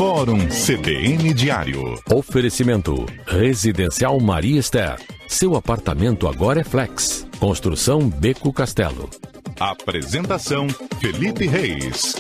Fórum CBN Diário. Oferecimento Residencial Maria Esther. Seu apartamento agora é flex. Construção Beco Castelo. Apresentação Felipe Reis.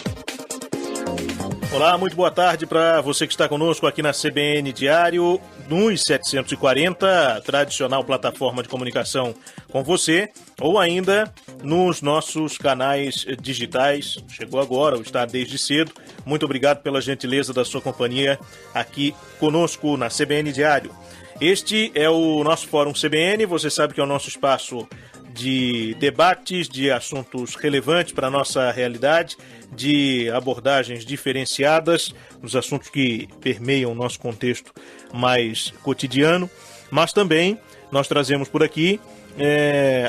Olá, muito boa tarde para você que está conosco aqui na CBN Diário, nos 740, tradicional plataforma de comunicação com você, ou ainda nos nossos canais digitais. Chegou agora, ou está desde cedo. Muito obrigado pela gentileza da sua companhia aqui conosco na CBN Diário. Este é o nosso Fórum CBN, você sabe que é o nosso espaço de debates, de assuntos relevantes para a nossa realidade, de abordagens diferenciadas nos assuntos que permeiam o nosso contexto mais cotidiano, mas também nós trazemos por aqui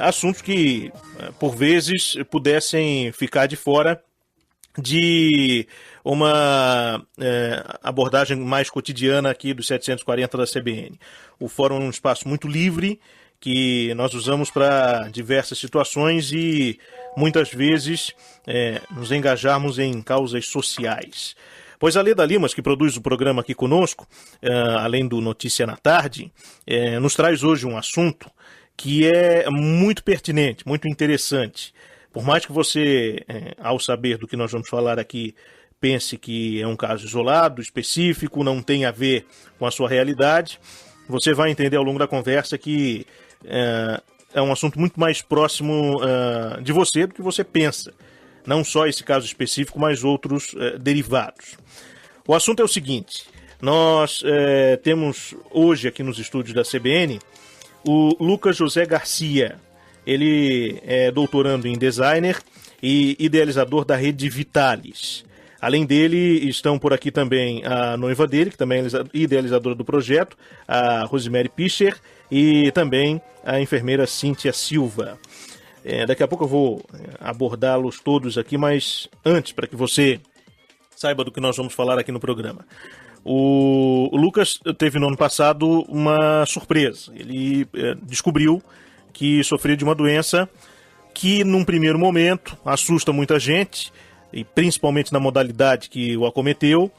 assuntos que, por vezes, pudessem ficar de fora de uma abordagem mais cotidiana aqui dos 740 da CBN. O Fórum é um espaço muito livre, que nós usamos para diversas situações e muitas vezes nos engajarmos em causas sociais. Pois a Leda Limas, que produz o programa aqui conosco, além do Notícia na Tarde, nos traz hoje um assunto que é muito pertinente, muito interessante. Por mais que você, ao saber do que nós vamos falar aqui, pense que é um caso isolado, específico, não tem a ver com a sua realidade, você vai entender ao longo da conversa que é um assunto muito mais próximo de você do que você pensa. Não só esse caso específico, mas outros derivados. O assunto é o seguinte: nós temos hoje aqui nos estúdios da CBN o Lucas José Garcia. Ele é doutorando em designer e idealizador da rede Vitalis. Além dele, estão por aqui também a noiva dele, que também é idealizadora do projeto, a Rosemary Pischer, e também a enfermeira Cíntia Silva. Daqui a pouco eu vou abordá-los todos aqui, mas antes, para que você saiba do que nós vamos falar aqui no programa. O Lucas teve no ano passado uma surpresa. Ele descobriu que sofria de uma doença que, num primeiro momento, assusta muita gente, e principalmente na modalidade que o acometeu,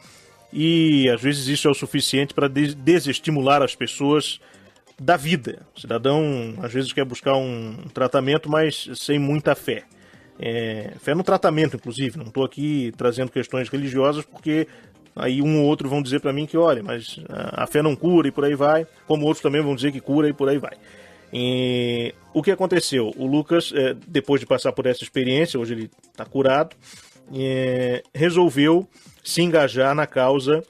e às vezes isso é o suficiente para desestimular as pessoas da vida. O cidadão às vezes quer buscar um tratamento, mas sem muita fé. Fé no tratamento, inclusive. Não estou aqui trazendo questões religiosas, porque aí um ou outro vão dizer para mim que, olha, mas a fé não cura e por aí vai, como outros também vão dizer que cura e por aí vai. O que aconteceu? O Lucas, depois de passar por essa experiência, hoje ele está curado, resolveu se engajar na causa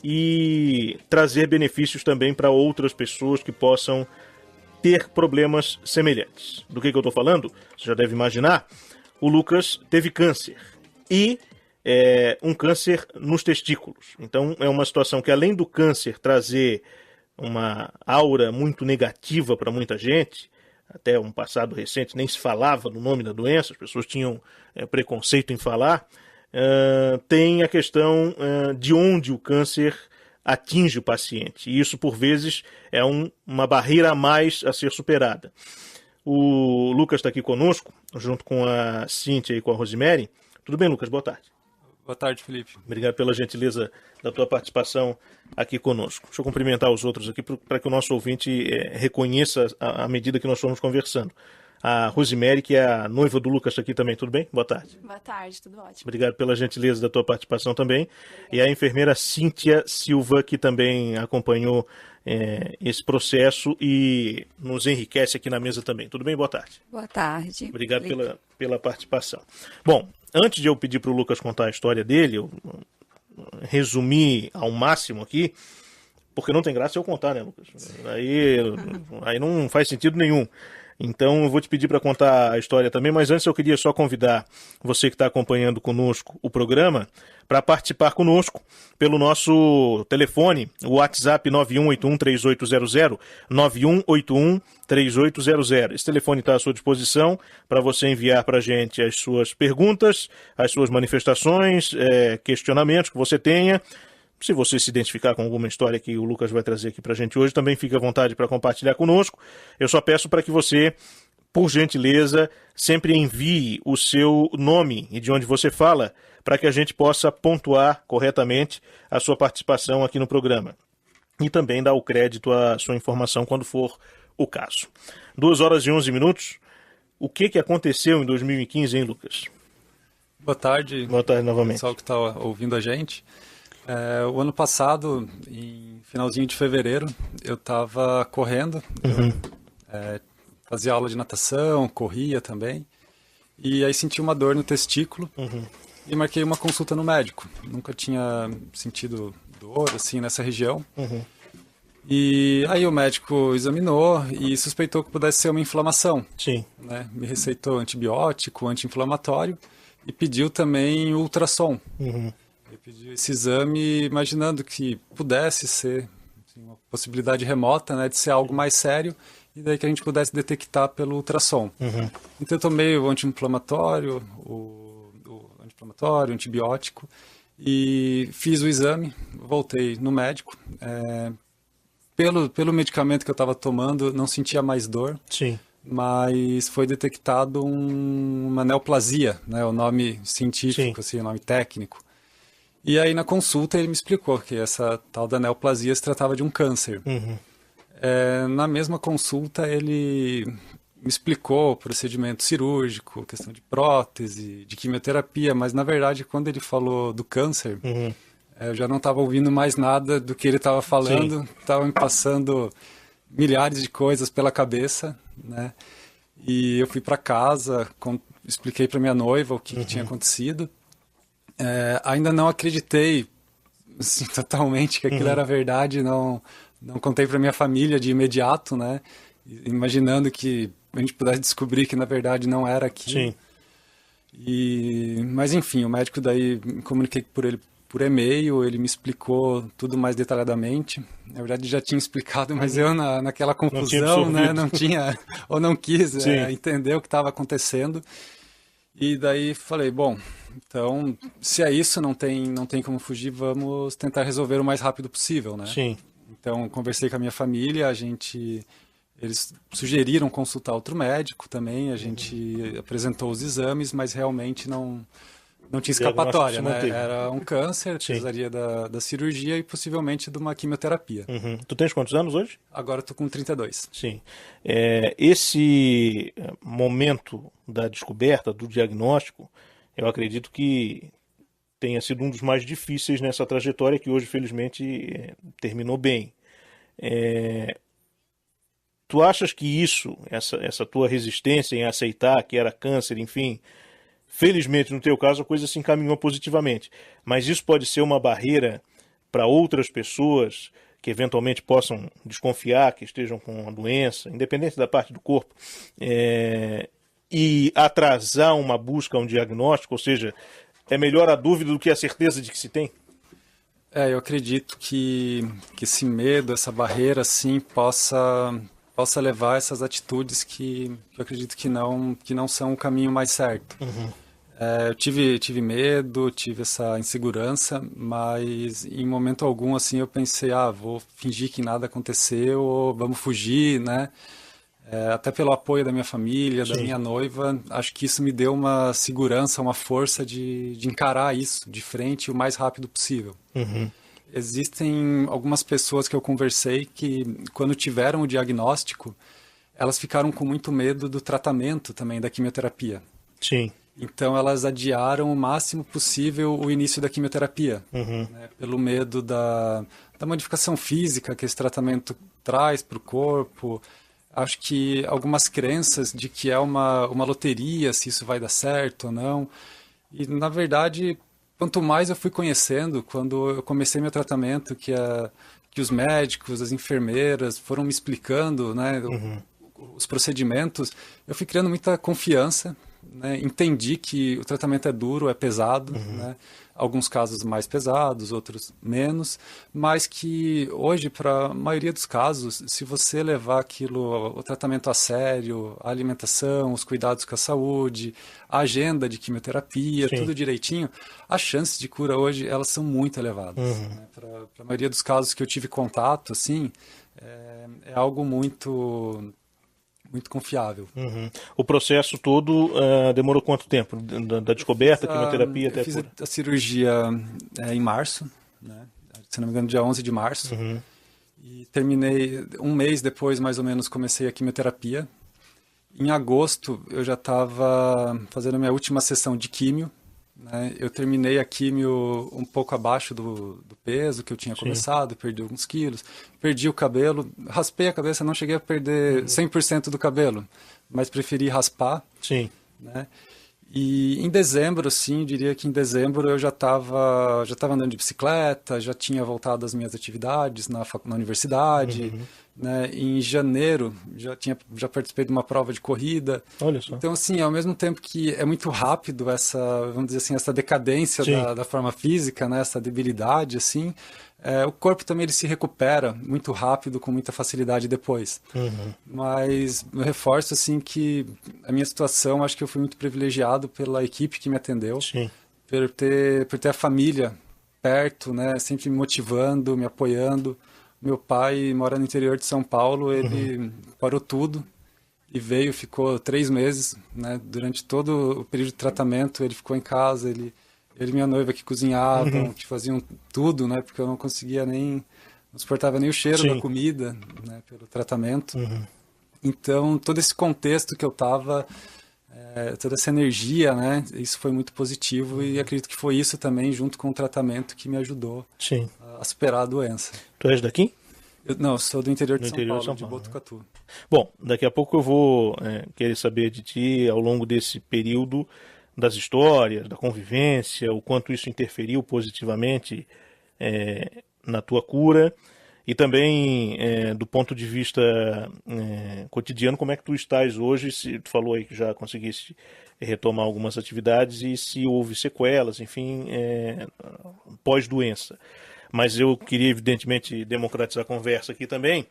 e trazer benefícios também para outras pessoas que possam ter problemas semelhantes. Do que eu estou falando? Você já deve imaginar. O Lucas teve câncer e um câncer nos testículos. Então é uma situação que, além do câncer trazer uma aura muito negativa para muita gente, até um passado recente nem se falava no nome da doença, as pessoas tinham preconceito em falar, tem a questão de onde o câncer atinge o paciente. E isso, por vezes, é uma barreira a mais a ser superada. O Lucas está aqui conosco, junto com a Cíntia e com a Rosemary. Tudo bem, Lucas? Boa tarde. Boa tarde, Felipe. Obrigado pela gentileza da tua participação aqui conosco. Deixa eu cumprimentar os outros aqui para que o nosso ouvinte reconheça à medida que nós estamos conversando. A Rosemary, que é a noiva do Lucas, está aqui também. Tudo bem? Boa tarde. Boa tarde, tudo ótimo. Obrigado pela gentileza da tua participação também. E a enfermeira Cíntia Silva, que também acompanhou esse processo e nos enriquece aqui na mesa também. Tudo bem? Boa tarde. Boa tarde. Obrigado pela participação. Bom, antes de eu pedir para o Lucas contar a história dele, eu resumi ao máximo aqui, porque não tem graça eu contar, né, Lucas? Aí não faz sentido nenhum. Então eu vou te pedir para contar a história também, mas antes eu queria só convidar você que está acompanhando conosco o programa para participar conosco pelo nosso telefone, o WhatsApp 9181-3800, 9181-3800. Esse telefone está à sua disposição para você enviar para a gente as suas perguntas, as suas manifestações, questionamentos que você tenha. Se você se identificar com alguma história que o Lucas vai trazer aqui para a gente hoje, também fique à vontade para compartilhar conosco. Eu só peço para que você, por gentileza, sempre envie o seu nome e de onde você fala, para que a gente possa pontuar corretamente a sua participação aqui no programa. E também dar o crédito à sua informação quando for o caso. 2h11. O que aconteceu em 2015, hein, Lucas? Boa tarde. Boa tarde novamente. Pessoal que está ouvindo a gente. O ano passado, em finalzinho de fevereiro, eu estava correndo, fazia aula de natação, corria também, e aí senti uma dor no testículo e marquei uma consulta no médico. Nunca tinha sentido dor assim nessa região. E aí o médico examinou e suspeitou que pudesse ser uma inflamação. Sim. Né? Me receitou antibiótico, anti-inflamatório e pediu também ultrassom. Ele pediu esse exame imaginando que pudesse ser assim, uma possibilidade remota, né, de ser algo mais sério e daí que a gente pudesse detectar pelo ultrassom. Então eu tomei o anti-inflamatório, o antibiótico e fiz o exame, voltei no médico. Pelo medicamento que eu estava tomando, não sentia mais dor. Sim. Mas foi detectado uma neoplasia, né, o nome científico, assim, o nome técnico. E aí na consulta ele me explicou que essa tal da neoplasia se tratava de um câncer. Na mesma consulta ele me explicou o procedimento cirúrgico, questão de prótese, de quimioterapia, mas na verdade quando ele falou do câncer, eu já não estava ouvindo mais nada do que ele estava falando, estava me passando milhares de coisas pela cabeça, né? E eu fui para casa, expliquei para minha noiva o que tinha acontecido. Ainda não acreditei assim, totalmente que aquilo era verdade, não contei para minha família de imediato, né? Imaginando que a gente pudesse descobrir que na verdade não era aquilo. Mas enfim, o médico daí me comuniquei por e-mail, ele me explicou tudo mais detalhadamente. Na verdade já tinha explicado, mas eu naquela confusão, né, não tinha ou não quis entender o que estava acontecendo. E daí falei, bom, então se é isso, não tem como fugir, vamos tentar resolver o mais rápido possível, né? Então conversei com a minha família, eles sugeriram consultar outro médico também, a gente apresentou os exames, mas realmente não tinha escapatória, né? Era um câncer, precisaria da cirurgia e possivelmente de uma quimioterapia. Tu tens quantos anos hoje? Agora estou com 32. Sim. Esse momento da descoberta, do diagnóstico, eu acredito que tenha sido um dos mais difíceis nessa trajetória que hoje, felizmente, terminou bem. Tu achas que essa tua resistência em aceitar que era câncer, enfim... Felizmente, no teu caso, a coisa se encaminhou positivamente. Mas isso pode ser uma barreira para outras pessoas que eventualmente possam desconfiar que estejam com a doença, independente da parte do corpo, e atrasar uma busca, um diagnóstico, ou seja, é melhor a dúvida do que a certeza de que se tem? Eu acredito que esse medo, essa barreira, assim, possa levar a essas atitudes que eu acredito que não são o caminho mais certo. Eu tive medo, tive essa insegurança, mas em momento algum assim eu pensei, vou fingir que nada aconteceu, ou vamos fugir, né? Até pelo apoio da minha família, da minha noiva, acho que isso me deu uma segurança, uma força de encarar isso de frente o mais rápido possível. Existem algumas pessoas que eu conversei que, quando tiveram o diagnóstico, elas ficaram com muito medo do tratamento também, da quimioterapia. Então, elas adiaram o máximo possível o início da quimioterapia, né, pelo medo da modificação física que esse tratamento traz para o corpo. Acho que algumas crenças de que é uma loteria, se isso vai dar certo ou não. E, na verdade... Quanto mais eu fui conhecendo, quando eu comecei meu tratamento, que os médicos, as enfermeiras foram me explicando, né, os procedimentos, eu fui criando muita confiança, né, entendi que o tratamento é duro, é pesado, né, alguns casos mais pesados, outros menos, mas que hoje, para a maioria dos casos, se você levar o tratamento a sério, a alimentação, os cuidados com a saúde, a agenda de quimioterapia, tudo direitinho, as chances de cura hoje, elas são muito elevadas. Né? Para a maioria dos casos que eu tive contato, assim, é algo muito muito confiável. O processo todo demorou quanto tempo? Da descoberta, quimioterapia até a cura? Eu fiz a cirurgia em março, né? Se não me engano, dia 11 de março. E terminei um mês depois, mais ou menos, comecei a quimioterapia. Em agosto, eu já estava fazendo a minha última sessão de químio, né? Eu terminei a químio um pouco abaixo do peso que eu tinha começado, perdi alguns quilos, perdi o cabelo, raspei a cabeça, não cheguei a perder 100% do cabelo, mas preferi raspar. Sim. Né? E em dezembro, sim, diria que em dezembro eu já estava andando de bicicleta, já tinha voltado às minhas atividades na universidade, né? Em janeiro já participei de uma prova de corrida. Olha só. Então, assim, ao mesmo tempo que é muito rápido essa, vamos dizer assim, essa decadência da forma física, né? Essa debilidade, assim, o corpo também ele se recupera muito rápido, com muita facilidade depois. Mas eu reforço, assim, que a minha situação, acho que eu fui muito privilegiado pela equipe que me atendeu, por ter a família perto, né? Sempre me motivando, me apoiando. Meu pai mora no interior de São Paulo, ele parou tudo e veio, ficou 3 meses, né? Durante todo o período de tratamento, ele ficou em casa, ele e minha noiva que cozinhavam, que faziam tudo, né? Porque eu não conseguia não suportava nem o cheiro da comida, né? Pelo tratamento. Então, todo esse contexto que eu estava, toda essa energia, né? Isso foi muito positivo e acredito que foi isso também, junto com o tratamento, que me ajudou a superar a doença. Tu és daqui? Eu sou do interior de São Paulo, de Botucatu. Bom, daqui a pouco eu vou querer saber de ti, ao longo desse período, das histórias, da convivência, o quanto isso interferiu positivamente na tua cura e também do ponto de vista cotidiano, como é que tu estás hoje, se tu falou aí que já conseguiste retomar algumas atividades e se houve sequelas, enfim, pós-doença. Mas eu queria, evidentemente, democratizar a conversa aqui também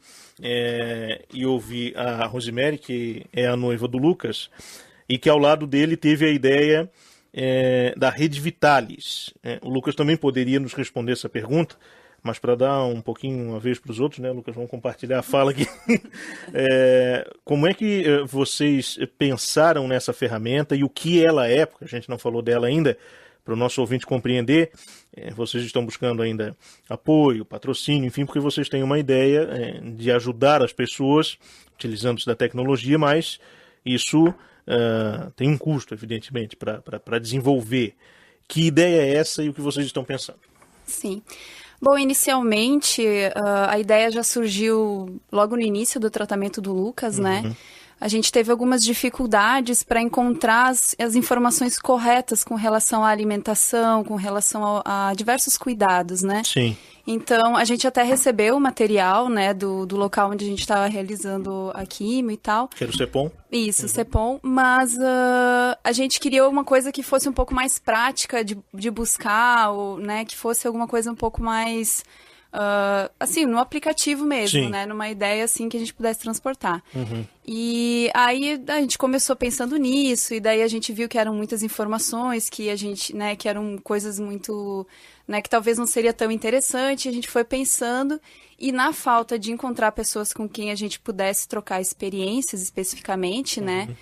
e ouvir a Rosemary, que é a noiva do Lucas, e que ao lado dele teve a ideia da Rede Vitalis. O Lucas também poderia nos responder essa pergunta, mas para dar um pouquinho uma vez para os outros, né, Lucas, vamos compartilhar a fala aqui. Como é que vocês pensaram nessa ferramenta e o que ela é, porque a gente não falou dela ainda, para o nosso ouvinte compreender, vocês estão buscando ainda apoio, patrocínio, enfim, porque vocês têm uma ideia de ajudar as pessoas utilizando-se da tecnologia, mas isso tem um custo, evidentemente, para desenvolver. Que ideia é essa e o que vocês estão pensando? Sim. Bom, inicialmente, a ideia já surgiu logo no início do tratamento do Lucas, né? A gente teve algumas dificuldades para encontrar as informações corretas com relação à alimentação, com relação a diversos cuidados, né? Sim. Então, a gente até recebeu o material, né, do local onde a gente estava realizando a químio e tal. Que era o CEPOM? Isso, CEPOM. Mas a gente queria uma coisa que fosse um pouco mais prática de buscar, ou, né, que fosse alguma coisa um pouco mais... assim, no aplicativo mesmo, Sim. né? Numa ideia, assim, que a gente pudesse transportar. E aí a gente começou pensando nisso, e daí a gente viu que eram muitas informações, que a gente, né, que eram coisas muito, né, que talvez não seria tão interessante, a gente foi pensando, e na falta de encontrar pessoas com quem a gente pudesse trocar experiências especificamente, né?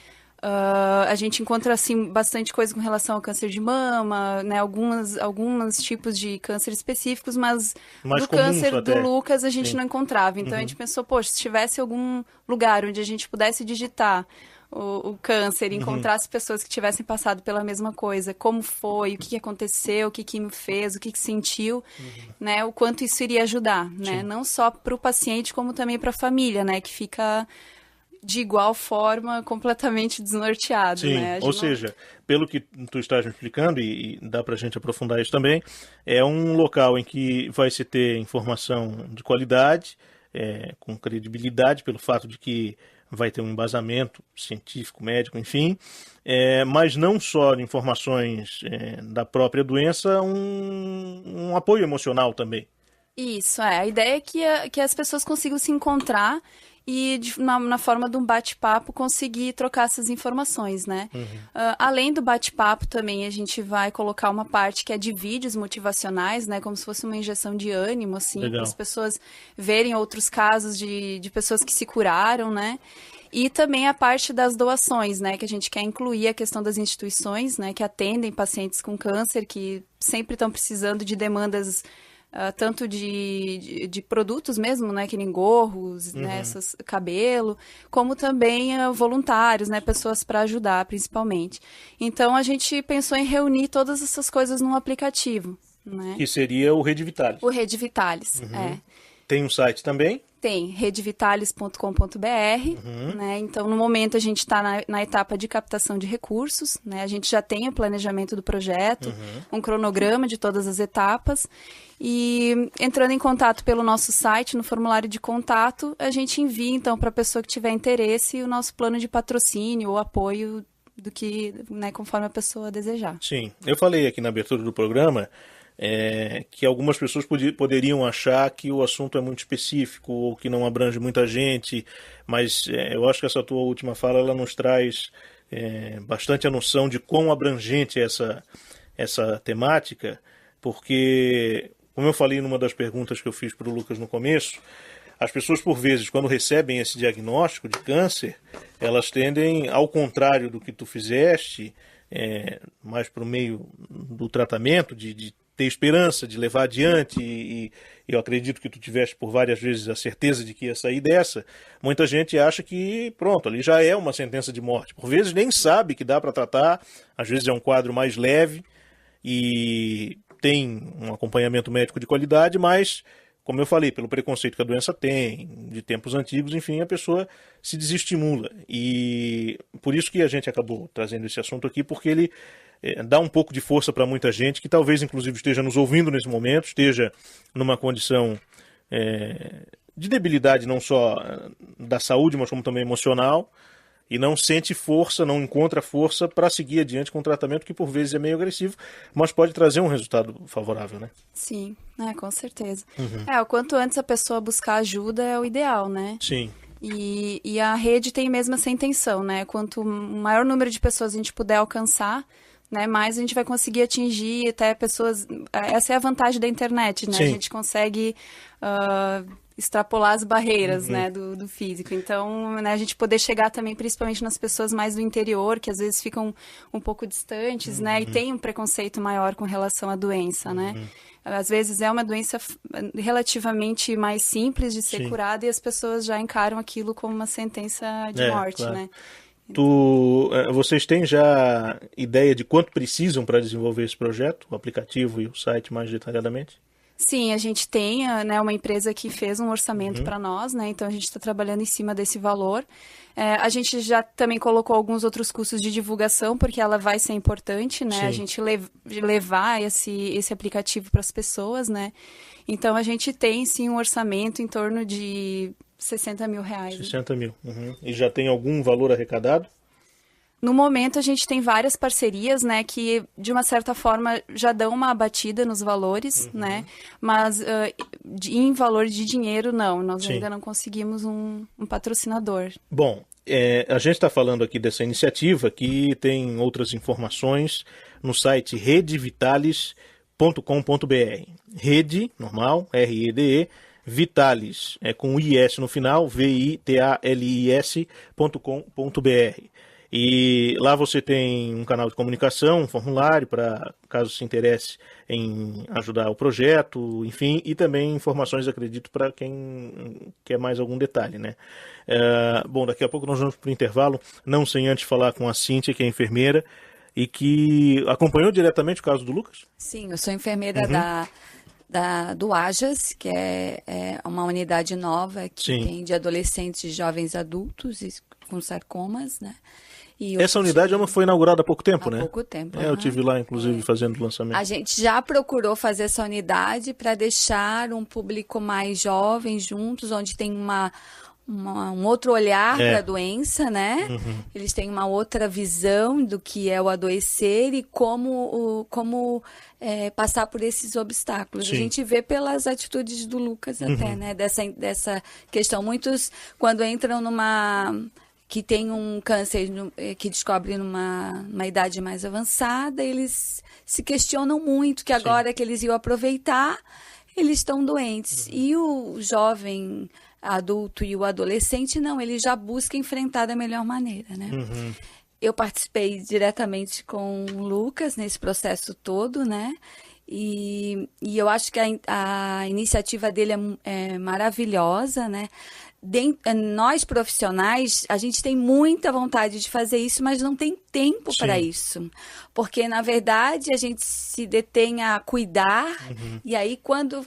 A gente encontra, assim, bastante coisa com relação ao câncer de mama, né? Alguns tipos de câncer específicos, mas mais do câncer até. do Lucas a gente Sim. não encontrava. Então a gente pensou, poxa, se tivesse algum lugar onde a gente pudesse digitar o câncer e encontrasse pessoas que tivessem passado pela mesma coisa, como foi, o que aconteceu, o que me fez, o que sentiu, né? O quanto isso iria ajudar, né? Não só para o paciente, como também para a família, né? Que fica... de igual forma, completamente desnorteado. Sim, né? Ou seja, pelo que tu estás me explicando, e dá pra gente aprofundar isso também, é um local em que vai se ter informação de qualidade, com credibilidade, pelo fato de que vai ter um embasamento científico, médico, enfim, mas não só de informações da própria doença, um apoio emocional também. Isso, a ideia é que as pessoas consigam se encontrar e na forma de um bate-papo conseguir trocar essas informações, né? Além do bate-papo também a gente vai colocar uma parte que é de vídeos motivacionais, né? Como se fosse uma injeção de ânimo, assim, para as pessoas verem outros casos de pessoas que se curaram, né? E também a parte das doações, né, que a gente quer incluir a questão das instituições, né, que atendem pacientes com câncer, que sempre estão precisando de demandas tanto de produtos mesmo, né, que nem gorros, né, cabelo, como também voluntários, né, pessoas para ajudar, principalmente. Então, a gente pensou em reunir todas essas coisas num aplicativo, né? Que seria o Rede Vitalis. O Rede Vitalis, Tem um site também? Tem, redevitalis.com.br, né? Então, no momento, a gente está na etapa de captação de recursos, né? A gente já tem o planejamento do projeto, um cronograma de todas as etapas, e entrando em contato pelo nosso site, no formulário de contato, a gente envia, então, para a pessoa que tiver interesse, o nosso plano de patrocínio ou apoio do que, né, conforme a pessoa desejar. Sim, eu falei aqui na abertura do programa que algumas pessoas poderiam achar que o assunto é muito específico ou que não abrange muita gente, mas eu acho que essa tua última fala ela nos traz bastante a noção de quão abrangente é essa temática, porque, como eu falei numa das perguntas que eu fiz para o Lucas no começo, as pessoas, por vezes, quando recebem esse diagnóstico de câncer, elas tendem, ao contrário do que tu fizeste, mais para o meio do tratamento, de ter esperança, de levar adiante, e eu acredito que tu tiveste por várias vezes a certeza de que ia sair dessa. Muita gente acha que, pronto, ali já é uma sentença de morte. Por vezes nem sabe que dá para tratar, às vezes é um quadro mais leve e tem um acompanhamento médico de qualidade, mas, como eu falei, pelo preconceito que a doença tem, de tempos antigos, enfim, a pessoa se desestimula. E por isso que a gente acabou trazendo esse assunto aqui, porque ele dá um pouco de força para muita gente que talvez, inclusive, esteja nos ouvindo nesse momento, esteja numa condição de debilidade não só da saúde, mas como também emocional, e não sente força, não encontra força para seguir adiante com um tratamento que por vezes é meio agressivo, mas pode trazer um resultado favorável, né? Sim, com certeza. O quanto antes a pessoa buscar ajuda é o ideal, né? Sim. E a rede tem mesmo essa intenção, né? Quanto maior número de pessoas a gente puder alcançar, né, mais a gente vai conseguir atingir até pessoas... Essa é a vantagem da internet, né? Sim. A gente consegue extrapolar as barreiras, né, do físico. Então, né, a gente poder chegar também, principalmente nas pessoas mais do interior, que às vezes ficam um pouco distantes, né? E tem um preconceito maior com relação à doença, né? Às vezes é uma doença relativamente mais simples de ser curada e as pessoas já encaram aquilo como uma sentença de morte, claro. né? Vocês têm já ideia de quanto precisam para desenvolver esse projeto, o aplicativo e o site mais detalhadamente? Sim, a gente tem, né, uma empresa que fez um orçamento para nós, né? Então a gente está trabalhando em cima desse valor. A gente já também colocou alguns outros custos de divulgação, porque ela vai ser importante, né? Sim. A gente levar esse aplicativo para as pessoas, né? Então a gente tem sim um orçamento em torno de 60 mil reais. 60 mil. E já tem algum valor arrecadado? No momento, a gente tem várias parcerias, né, que, de uma certa forma, já dão uma abatida nos valores, né, mas em valor de dinheiro, não. Nós ainda não conseguimos um patrocinador. Bom, a gente está falando aqui dessa iniciativa que tem outras informações no site redevitalis.com.br. Rede, normal, R-E-D-E, Vitalis, com IS no final, vitalis.com.br. E lá você tem um canal de comunicação, um formulário para caso se interesse em ajudar o projeto, enfim, e também informações, acredito, para quem quer mais algum detalhe, né? Bom, daqui a pouco nós vamos para o intervalo, não sem antes falar com a Cíntia, que é enfermeira, e que acompanhou diretamente o caso do Lucas? Sim, eu sou enfermeira do AJAS, que é uma unidade nova que tem de adolescentes e jovens adultos com sarcomas, né? Essa unidade foi inaugurada há pouco tempo, né? Há pouco tempo. Eu estive lá, inclusive, fazendo o lançamento. A gente já procurou fazer essa unidade para deixar um público mais jovem juntos, onde tem um outro olhar para a doença, né? Eles têm uma outra visão do que é o adoecer e como passar por esses obstáculos. Sim. A gente vê pelas atitudes do Lucas até, né? Dessa questão. Muitos, quando entram que tem um câncer que descobre numa idade mais avançada, eles se questionam muito que agora que eles iam aproveitar, eles estão doentes. E o jovem adulto e o adolescente, não, ele já busca enfrentar da melhor maneira, né? Eu participei diretamente com o Lucas nesse processo todo, né? E eu acho que a iniciativa dele é maravilhosa, né? Nós profissionais, a gente tem muita vontade de fazer isso, mas não tem tempo para isso. Porque, na verdade, a gente se detém a cuidar, e aí quando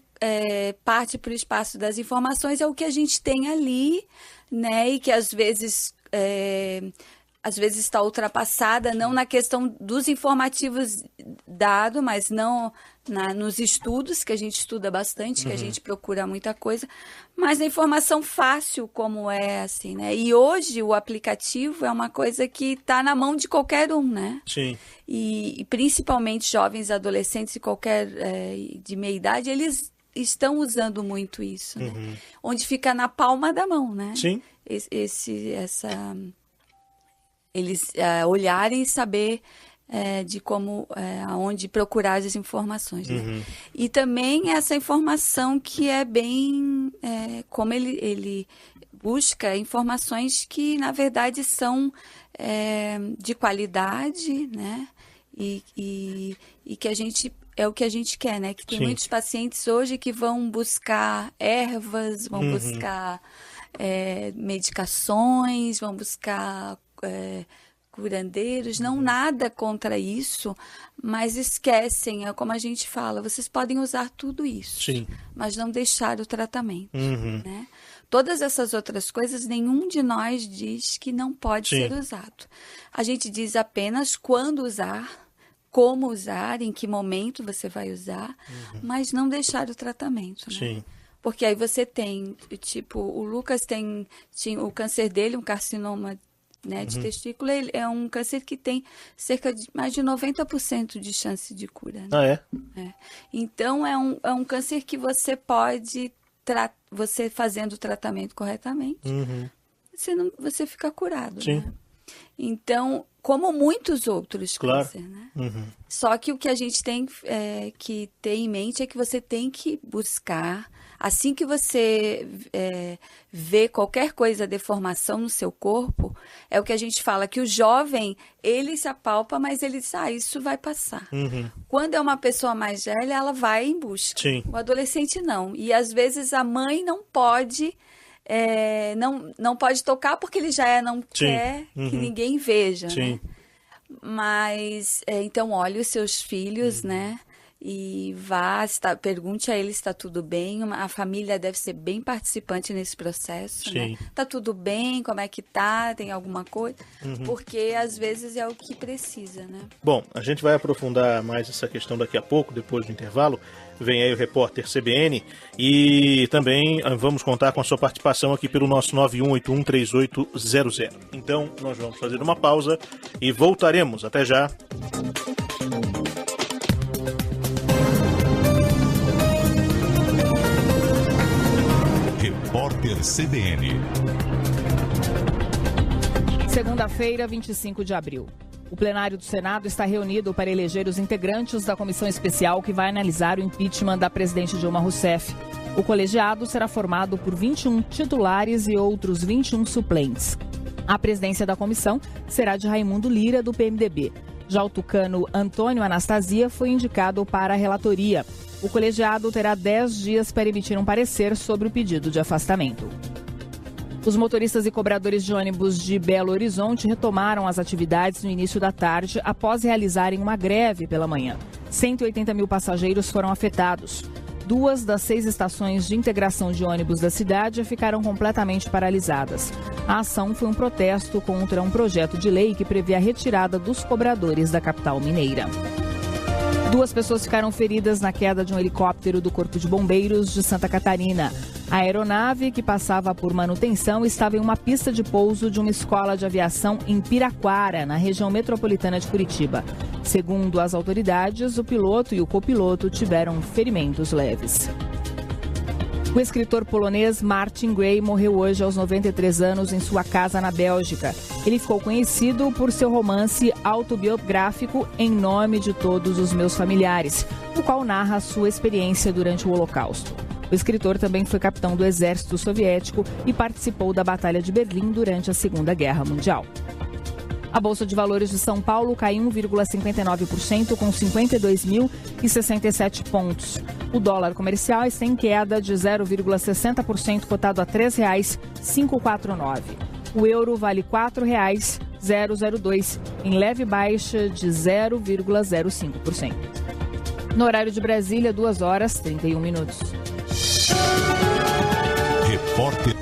parte para o espaço das informações, é o que a gente tem ali, né? E que às vezes está ultrapassada, não na questão dos informativos dados, mas não nos estudos, que a gente estuda bastante, que a gente procura muita coisa, mas na informação fácil, como é assim, né? E hoje o aplicativo é uma coisa que está na mão de qualquer um, né? Sim. E principalmente jovens, adolescentes e qualquer de meia idade, eles estão usando muito isso, né? Onde fica na palma da mão, né? Sim. Eles olharem e saber de como, aonde procurar as informações. Né? E também essa informação que é bem, como ele busca informações que, na verdade, são de qualidade, né? E que a gente... É o que a gente quer, né? Que tem muitos pacientes hoje que vão buscar ervas, vão buscar medicações, vão buscar curandeiros, não nada contra isso, mas esquecem, é como a gente fala, vocês podem usar tudo isso, mas não deixar o tratamento, né? Todas essas outras coisas, nenhum de nós diz que não pode ser usado. A gente diz apenas quando usar, como usar, em que momento você vai usar, mas não deixar o tratamento, né? Porque aí você tem, tipo, o Lucas tinha o câncer dele, um carcinoma, né, de testículo, ele é um câncer que tem cerca de mais de 90% de chance de cura. Né? Ah, é? Então, é um câncer que você pode, você fazendo o tratamento corretamente, você fica curado. Né? Então, como muitos outros câncer, né? Só que o que a gente tem que ter em mente é que você tem que buscar, assim que você vê qualquer coisa, deformação no seu corpo, é o que a gente fala, que o jovem, ele se apalpa, mas ele diz, isso vai passar. Quando é uma pessoa mais velha, ela vai em busca. O adolescente não. E às vezes a mãe não pode... não pode tocar porque ele já não quer que ninguém veja, né? Mas, então, olhe os seus filhos, né? E pergunte a eles se está tudo bem. A família deve ser bem participante nesse processo, né? Tá tudo bem? Como é que tá? Tem alguma coisa? Porque, às vezes, é o que precisa, né? Bom, a gente vai aprofundar mais essa questão daqui a pouco, depois do intervalo. Vem aí o repórter CBN e também vamos contar com a sua participação aqui pelo nosso 91813800. Então, nós vamos fazer uma pausa e voltaremos. Até já. Repórter CBN. Segunda-feira, 25 de abril. O plenário do Senado está reunido para eleger os integrantes da comissão especial que vai analisar o impeachment da presidente Dilma Rousseff. O colegiado será formado por 21 titulares e outros 21 suplentes. A presidência da comissão será de Raimundo Lira, do PMDB. Já o tucano Antônio Anastasia foi indicado para a relatoria. O colegiado terá 10 dias para emitir um parecer sobre o pedido de afastamento. Os motoristas e cobradores de ônibus de Belo Horizonte retomaram as atividades no início da tarde após realizarem uma greve pela manhã. 180 mil passageiros foram afetados. 2 das 6 estações de integração de ônibus da cidade ficaram completamente paralisadas. A ação foi um protesto contra um projeto de lei que prevê a retirada dos cobradores da capital mineira. 2 pessoas ficaram feridas na queda de um helicóptero do Corpo de Bombeiros de Santa Catarina. A aeronave, que passava por manutenção, estava em uma pista de pouso de uma escola de aviação em Piraquara, na região metropolitana de Curitiba. Segundo as autoridades, o piloto e o copiloto tiveram ferimentos leves. O escritor polonês Martin Gray morreu hoje aos 93 anos em sua casa na Bélgica. Ele ficou conhecido por seu romance autobiográfico Em Nome de Todos os Meus Familiares, no qual narra sua experiência durante o Holocausto. O escritor também foi capitão do exército soviético e participou da Batalha de Berlim durante a Segunda Guerra Mundial. A Bolsa de Valores de São Paulo cai 1,59% com 52.067 pontos. O dólar comercial está em queda de 0,60%, cotado a R$ 3,549. O euro vale R$ 4,002, em leve baixa de 0,05%. No horário de Brasília, 2h31. Repórter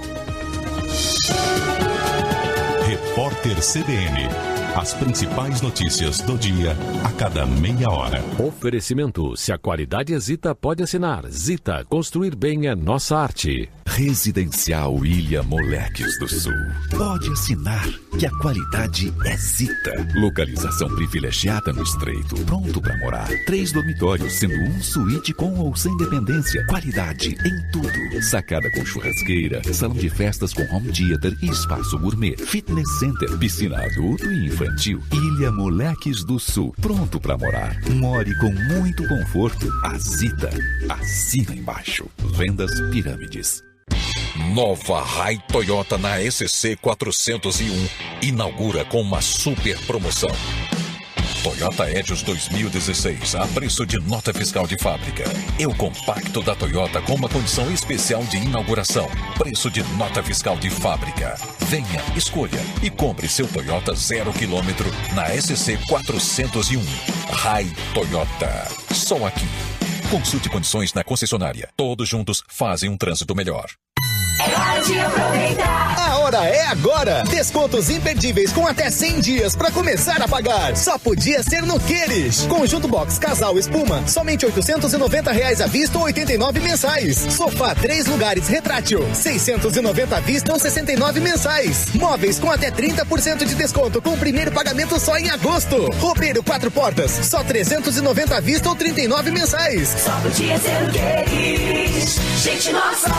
CBN. As principais notícias do dia a cada meia hora. Oferecimento. Se a qualidade é Zita, pode assinar. Zita, construir bem é nossa arte. Residencial Ilha Moleques do Sul. Pode assinar que a qualidade é Zita. Localização privilegiada no Estreito. Pronto para morar. 3 dormitórios, sendo um suíte com ou sem dependência. Qualidade em tudo. Sacada com churrasqueira, salão de festas com home theater e espaço gourmet. Fitness center, piscina adulto e infantil. Ilha Moleques do Sul. Pronto para morar. More com muito conforto. A Zita. Assina embaixo. Vendas Pirâmides. Nova Rai Toyota na SC 401 inaugura com uma super promoção. Toyota Etios 2016 a preço de nota fiscal de fábrica. É o compacto da Toyota com uma condição especial de inauguração. Preço de nota fiscal de fábrica. Venha, escolha e compre seu Toyota 0 km na SC 401. Rai Toyota. Só aqui. Consulte condições na concessionária. Todos juntos fazem um trânsito melhor. É hora de aproveitar. A hora é agora. Descontos imperdíveis com até 100 dias para começar a pagar. Só podia ser no Queires. Conjunto box casal espuma, somente R$ 890 à vista ou 89 mensais. Sofá 3 lugares retrátil, 690 à vista ou 69 mensais. Móveis com até 30% de desconto com o primeiro pagamento só em agosto. Roupeiro 4 portas, só 390 à vista ou 39 mensais. Só podia ser no Queires. Gente nossa.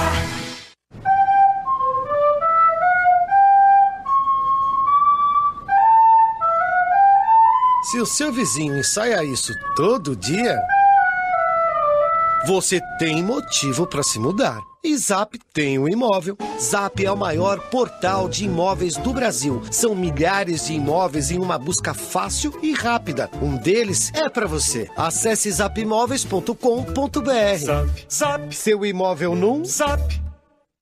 Se o seu vizinho ensaia isso todo dia, você tem motivo para se mudar. E Zap tem um imóvel. Zap é o maior portal de imóveis do Brasil. São milhares de imóveis em uma busca fácil e rápida. Um deles é para você. Acesse zapimóveis.com.br. Zap, Zap. Seu imóvel num Zap.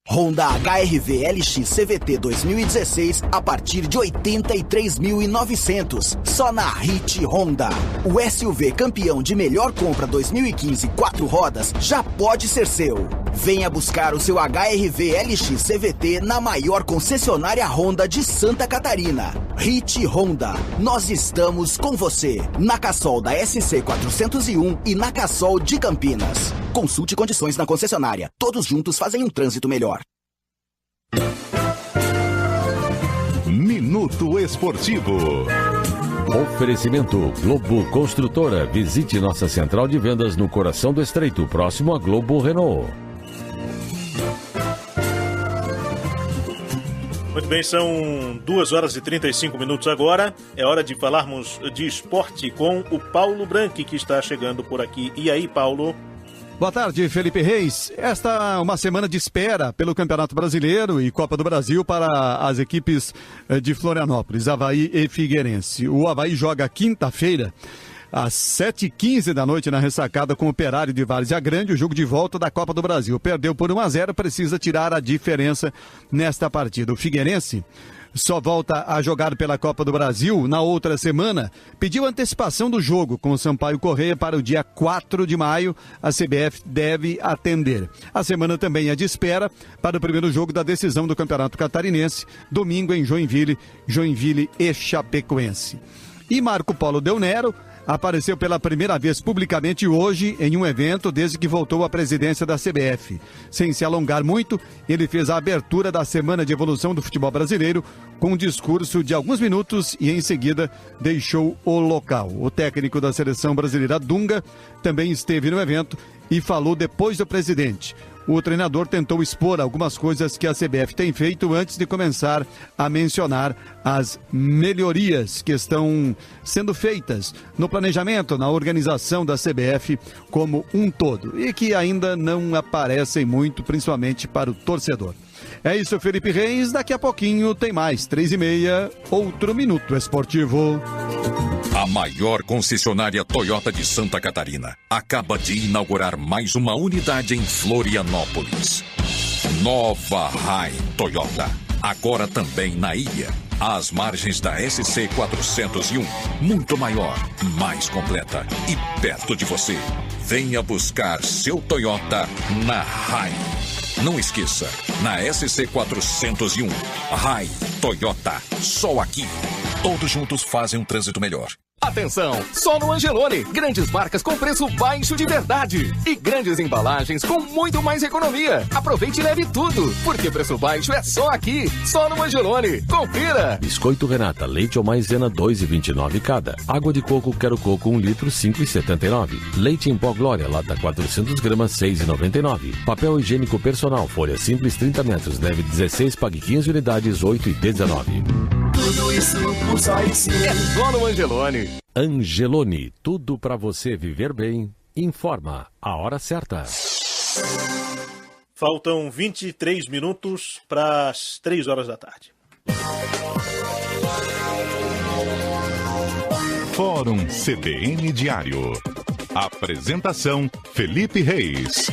Honda HR-V LX CVT 2016 a partir de 83.900. Só na Hit Honda. O SUV campeão de melhor compra 2015 4 rodas já pode ser seu. Venha buscar o seu HR-V LX CVT na maior concessionária Honda de Santa Catarina. Hit Honda. Nós estamos com você. Na Cassol da SC 401 e na Cassol de Campinas. Consulte condições na concessionária. Todos juntos fazem um trânsito melhor. Minuto Esportivo. Oferecimento Globo Construtora. Visite nossa central de vendas no coração do Estreito, próximo a Globo Renault. Muito bem, são 2h35 agora. É hora de falarmos de esporte com o Paulo Branchi, que está chegando por aqui. E aí, Paulo? Boa tarde, Felipe Reis. Esta é uma semana de espera pelo Campeonato Brasileiro e Copa do Brasil para as equipes de Florianópolis, Avaí e Figueirense. O Avaí joga quinta-feira, às 7h15 da noite, na ressacada com o Operário de Várzea Grande, o jogo de volta da Copa do Brasil. Perdeu por 1-0, precisa tirar a diferença nesta partida. O Figueirense só volta a jogar pela Copa do Brasil na outra semana. Pediu antecipação do jogo com o Sampaio Corrêa para o dia 4 de maio. A CBF deve atender. A semana também é de espera para o primeiro jogo da decisão do Campeonato Catarinense, domingo em Joinville e Chapecoense. E Marco Polo Del Nero apareceu pela primeira vez publicamente hoje em um evento desde que voltou à presidência da CBF. Sem se alongar muito, ele fez a abertura da Semana de Evolução do Futebol Brasileiro com um discurso de alguns minutos e em seguida deixou o local. O técnico da seleção brasileira, Dunga, também esteve no evento e falou depois do presidente. o treinador tentou expor algumas coisas que a CBF tem feito antes de começar a mencionar as melhorias que estão sendo feitas no planejamento, na organização da CBF como um todo e que ainda não aparecem muito, principalmente para o torcedor. É isso, Felipe Reis. Daqui a pouquinho tem mais. 3h30, outro Minuto Esportivo. A maior concessionária Toyota de Santa Catarina acaba de inaugurar mais uma unidade em Florianópolis. Nova Rai Toyota. Agora também na ilha, às margens da SC 401. Muito maior, mais completa e perto de você. Venha buscar seu Toyota na Rai. Não esqueça, na SC 401, Rai Toyota. Só aqui. Todos juntos fazem um trânsito melhor. Atenção, só no Angelone. Grandes marcas com preço baixo de verdade. E grandes embalagens com muito mais economia. Aproveite e leve tudo, porque preço baixo é só aqui. Só no Angelone. Confira. Biscoito Renata, leite ou maisena 2,29 cada. Água de coco Quero Coco 1 litro 5,79. Leite em pó Glória, lata 400 gramas 6,99. Papel higiênico personal, folha simples 30 metros, leve 16, pague 15 unidades 8,19. Tudo isso por só esse. É só no Angelone. Angelone, tudo para você viver bem. Informa a hora certa. Faltam 23 minutos para as 3 horas da tarde. Fórum CBN Diário. Apresentação Felipe Reis.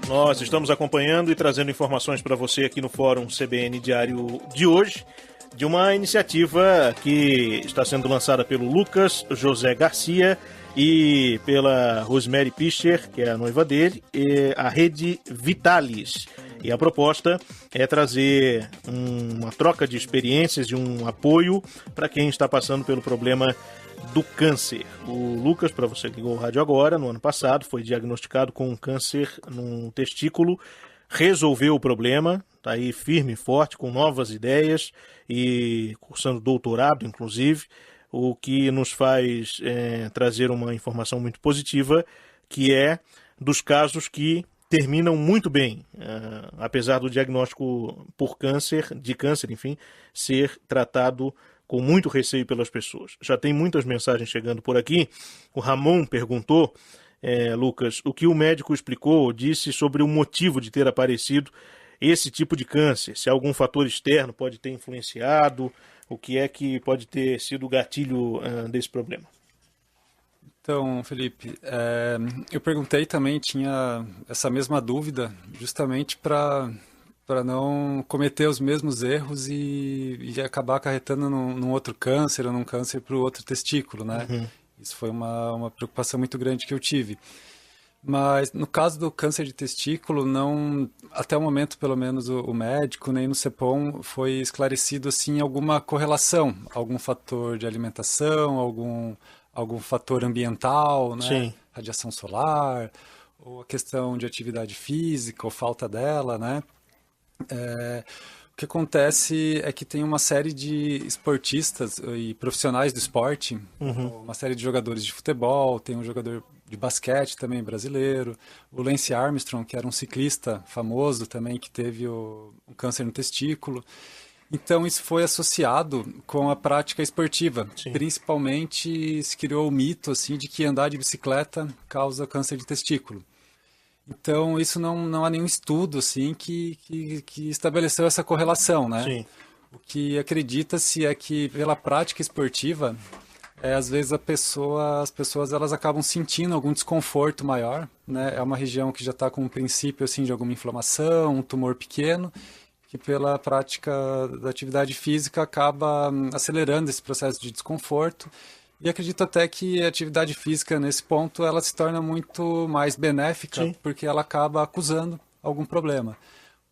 Nós estamos acompanhando e trazendo informações para você aqui no Fórum CBN Diário de hoje, de uma iniciativa que está sendo lançada pelo Lucas José Garcia e pela Rosemary Pischer, que é a noiva dele, e a Rede Vitalis. E a proposta é trazer uma troca de experiências e um apoio para quem está passando pelo problema do câncer. O Lucas, para você que ligou o rádio agora, no ano passado foi diagnosticado com um câncer no testículo, resolveu o problema, está aí firme e forte, com novas ideias e cursando doutorado, inclusive, o que nos faz trazer uma informação muito positiva, que é dos casos que terminam muito bem, apesar do diagnóstico de câncer, enfim, ser tratado com muito receio pelas pessoas. Já tem muitas mensagens chegando por aqui. O Ramon perguntou, Lucas, o que o médico explicou, disse sobre o motivo de ter aparecido esse tipo de câncer, se algum fator externo pode ter influenciado, o que é que pode ter sido o gatilho desse problema. Então, Felipe, eu perguntei também, tinha essa mesma dúvida, justamente para não cometer os mesmos erros e acabar acarretando num outro câncer ou num câncer para o outro testículo, né? Uhum. Isso foi uma preocupação muito grande que eu tive. Mas no caso do câncer de testículo, não, até o momento, pelo menos, o médico, nem no CEPOM, foi esclarecido assim, alguma correlação, algum fator de alimentação, algum fator ambiental, né? Sim. Radiação solar, ou a questão de atividade física, ou falta dela, né? O que acontece é que tem uma série de esportistas e profissionais do esporte, uma série de jogadores de futebol, tem um jogador de basquete também brasileiro, o Lance Armstrong, que era um ciclista famoso também, que teve um câncer no testículo. Então isso foi associado com a prática esportiva. Sim. Principalmente se criou o mito assim, de que andar de bicicleta causa câncer de testículo. Então, isso não há nenhum estudo assim, que estabeleceu essa correlação, né? Sim. O que acredita-se é que, pela prática esportiva, às vezes as pessoas elas acabam sentindo algum desconforto maior, né? É uma região que já está com um princípio assim, de alguma inflamação, um tumor pequeno, que pela prática da atividade física acaba acelerando esse processo de desconforto. E acredito até que a atividade física, nesse ponto, ela se torna muito mais benéfica, sim, porque ela acaba acusando algum problema.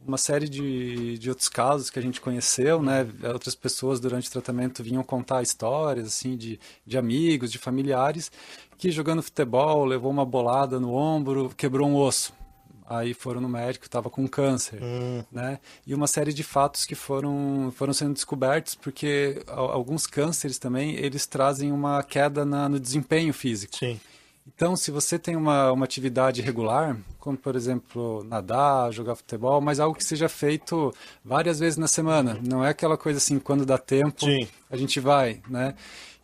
Uma série de outros casos que a gente conheceu, né? Outras pessoas durante o tratamento vinham contar histórias assim, de amigos, de familiares, que jogando futebol, levou uma bolada no ombro, quebrou um osso. Aí foram no médico, estava com câncer, né? E uma série de fatos que foram sendo descobertos, porque alguns cânceres também, eles trazem uma queda no desempenho físico. Sim. Então, se você tem uma atividade regular, como, por exemplo, nadar, jogar futebol, mas algo que seja feito várias vezes na semana, não é aquela coisa assim, quando dá tempo, a gente vai, né?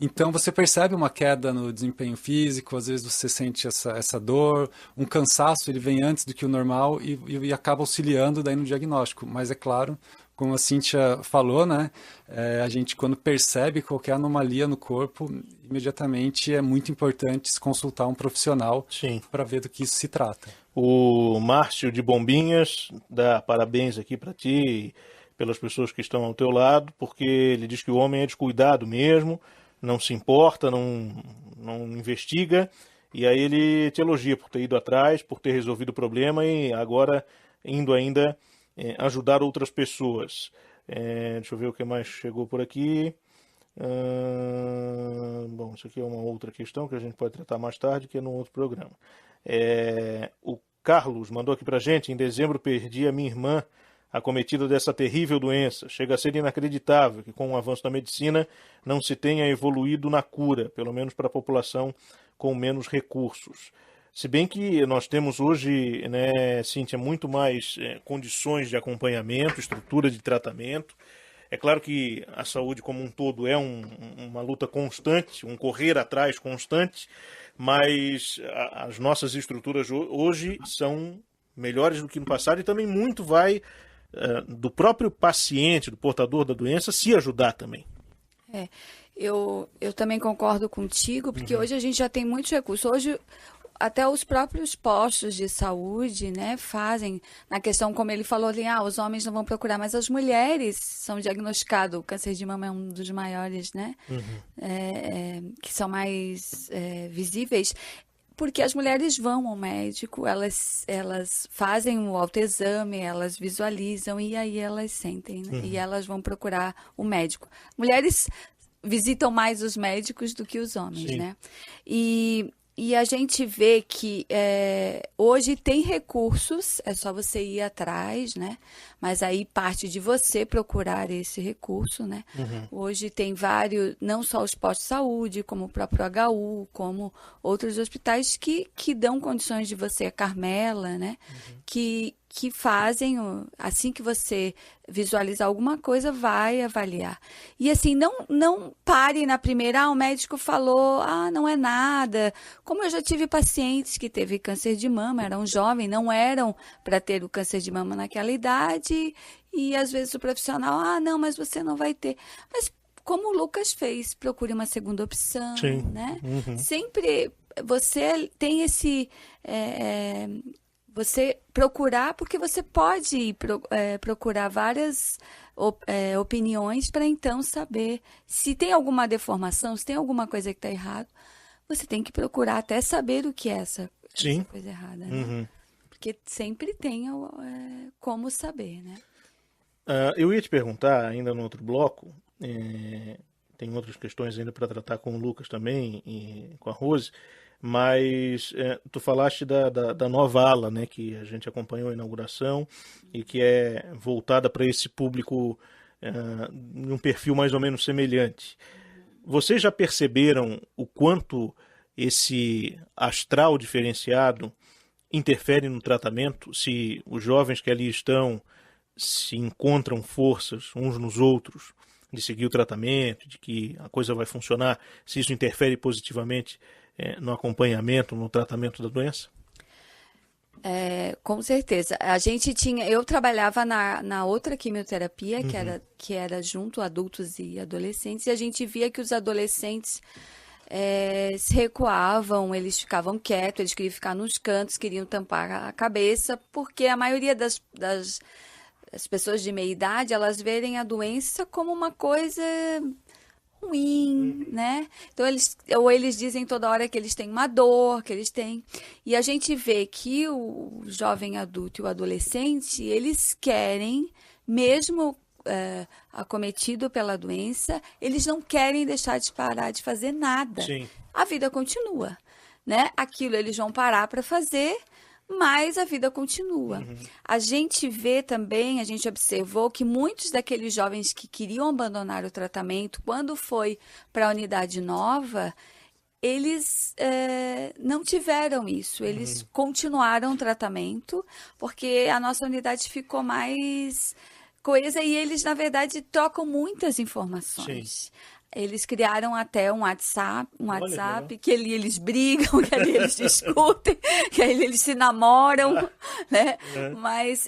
Então, você percebe uma queda no desempenho físico, às vezes você sente essa dor, um cansaço, ele vem antes do que o normal e acaba auxiliando daí no diagnóstico. Mas, é claro, como a Cíntia falou, né, a gente quando percebe qualquer anomalia no corpo, imediatamente é muito importante se consultar um profissional para ver do que isso se trata. O Márcio de Bombinhas dá parabéns aqui para ti e pelas pessoas que estão ao teu lado, porque ele diz que o homem é descuidado mesmo, não se importa, não investiga, e aí ele te elogia por ter ido atrás, por ter resolvido o problema e agora indo ainda ajudar outras pessoas. Deixa eu ver o que mais chegou por aqui. Bom, isso aqui é uma outra questão que a gente pode tratar mais tarde, que é num outro programa. O Carlos mandou aqui pra gente: em dezembro perdi a minha irmã acometida dessa terrível doença. Chega a ser inacreditável que com o avanço da medicina não se tenha evoluído na cura, pelo menos para a população com menos recursos. Se bem que nós temos hoje, né, Cíntia, muito mais condições de acompanhamento, estrutura de tratamento. É claro que a saúde como um todo é uma luta constante, um correr atrás constante, mas as nossas estruturas hoje são melhores do que no passado e também muito vai do próprio paciente, do portador da doença, se ajudar também. Eu também concordo contigo, porque hoje a gente já tem muitos recursos. Hoje até os próprios postos de saúde, né, fazem, na questão, como ele falou ali, os homens não vão procurar, mas as mulheres são diagnosticadas, o câncer de mama é um dos maiores, né, que são mais visíveis, porque as mulheres vão ao médico, elas fazem o autoexame, elas visualizam e aí elas sentem, né, e elas vão procurar o médico. Mulheres visitam mais os médicos do que os homens, né, e a gente vê que hoje tem recursos, é só você ir atrás, né? Mas aí parte de você procurar esse recurso, né? Hoje tem vários, não só os postos de saúde, como o próprio HU, como outros hospitais que dão condições de você, a Carmela, né? Que fazem, assim que você visualizar alguma coisa, vai avaliar. E assim, não pare na primeira, o médico falou, não é nada. Como eu já tive pacientes que teve câncer de mama, eram jovens, não eram para ter o câncer de mama naquela idade, e às vezes o profissional, não, mas você não vai ter. Mas como o Lucas fez, procure uma segunda opção, né? Sempre você tem esse... você procurar, porque você pode procurar várias opiniões para então saber se tem alguma deformação, se tem alguma coisa que está errada. Você tem que procurar até saber o que é essa coisa errada, né? Porque sempre tem como saber, né? Eu ia te perguntar, ainda no outro bloco, tem outras questões ainda para tratar com o Lucas também e com a Rose, mas tu falaste da nova ala, né, que a gente acompanhou a inauguração e que é voltada para esse público em um perfil mais ou menos semelhante. Vocês já perceberam o quanto esse astral diferenciado interfere no tratamento? Se os jovens que ali estão se encontram forças uns nos outros de seguir o tratamento, de que a coisa vai funcionar, se isso interfere positivamente no acompanhamento, no tratamento da doença? Com certeza. Eu trabalhava na outra quimioterapia, que era junto a adultos e adolescentes, e a gente via que os adolescentes se recuavam, eles ficavam quietos, eles queriam ficar nos cantos, queriam tampar a cabeça, porque a maioria das pessoas de meia idade, elas verem a doença como uma coisa ruim, né? Então eles dizem toda hora que eles têm uma dor, que eles têm. E a gente vê que o jovem adulto e o adolescente, eles querem, mesmo acometido pela doença, eles não querem deixar de parar de fazer nada. A vida continua, né? Aquilo eles vão parar para fazer, mas a vida continua. A gente vê também, a gente observou que muitos daqueles jovens que queriam abandonar o tratamento, quando foi para a unidade nova, eles não tiveram isso, eles continuaram o tratamento, porque a nossa unidade ficou mais coesa e eles, na verdade, trocam muitas informações. Sim. Eles criaram até um WhatsApp que ali eles brigam, que ali eles discutem, que ali eles se namoram, né? Mas,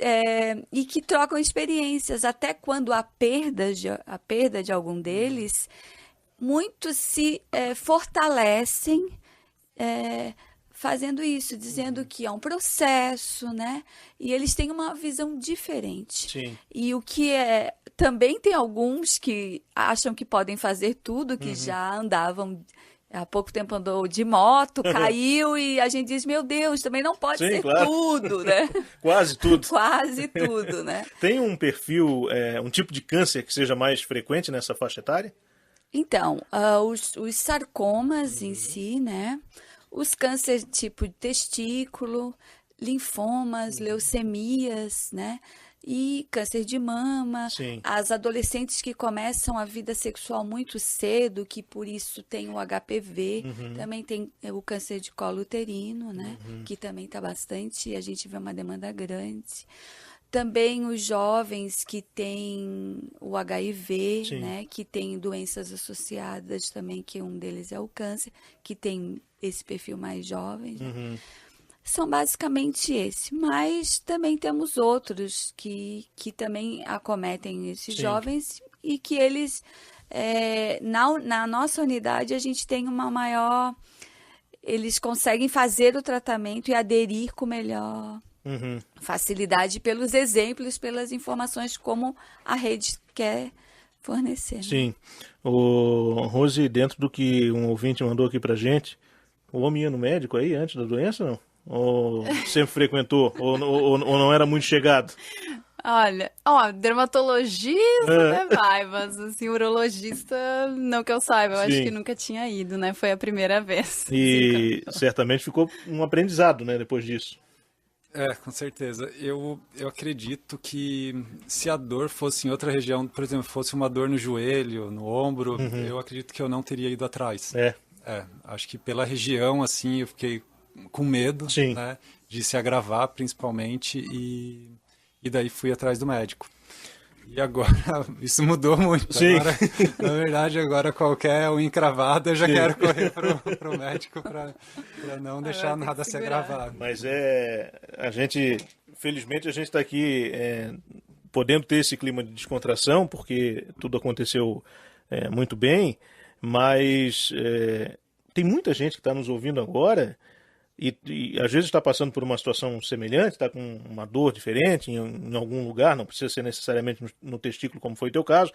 e que trocam experiências, até quando a perda de algum deles, muitos se fortalecem fazendo isso, dizendo que é um processo, né? E eles têm uma visão diferente. Sim. E o que também tem alguns que acham que podem fazer tudo, que já andavam, há pouco tempo andou de moto, caiu, e a gente diz, meu Deus, também não pode ser tudo, né? Quase tudo. Quase tudo, né? Tem um perfil, um tipo de câncer que seja mais frequente nessa faixa etária? Então, os sarcomas em si, né? Os cânceres tipo de testículo, linfomas, leucemias, né? E câncer de mama. Sim. As adolescentes que começam a vida sexual muito cedo, que por isso tem o HPV, também tem o câncer de colo uterino, né? Que também está bastante, a gente vê uma demanda grande. Também os jovens que têm o HIV, né, que têm doenças associadas também, que um deles é o câncer, que tem esse perfil mais jovem. Né? São basicamente esse. Mas também temos outros que também acometem esses jovens e que eles, na nossa unidade, a gente tem uma maior... Eles conseguem fazer o tratamento e aderir com melhor... facilidade pelos exemplos, pelas informações como a rede quer fornecer. Né? Sim. Rose, dentro do que um ouvinte mandou aqui pra gente, o homem ia no médico aí antes da doença, não? Ou sempre frequentou? ou não era muito chegado? Olha, dermatologista vai, mas assim, urologista, não que eu saiba, eu acho que nunca tinha ido, né? Foi a primeira vez. E certamente ficou um aprendizado, né, depois disso. Com certeza. Eu acredito que se a dor fosse em outra região, por exemplo, fosse uma dor no joelho, no ombro, eu acredito que eu não teria ido atrás. Acho que pela região, assim, eu fiquei com medo, né, de se agravar, principalmente, e daí fui atrás do médico. E agora, isso mudou muito. Agora, na verdade, agora qualquer unha encravada eu já quero correr pro médico para não deixar nada se agravar. Mas felizmente a gente está aqui podendo ter esse clima de descontração, porque tudo aconteceu muito bem, mas tem muita gente que está nos ouvindo agora e às vezes está passando por uma situação semelhante, está com uma dor diferente em algum lugar, não precisa ser necessariamente no testículo, como foi o teu caso,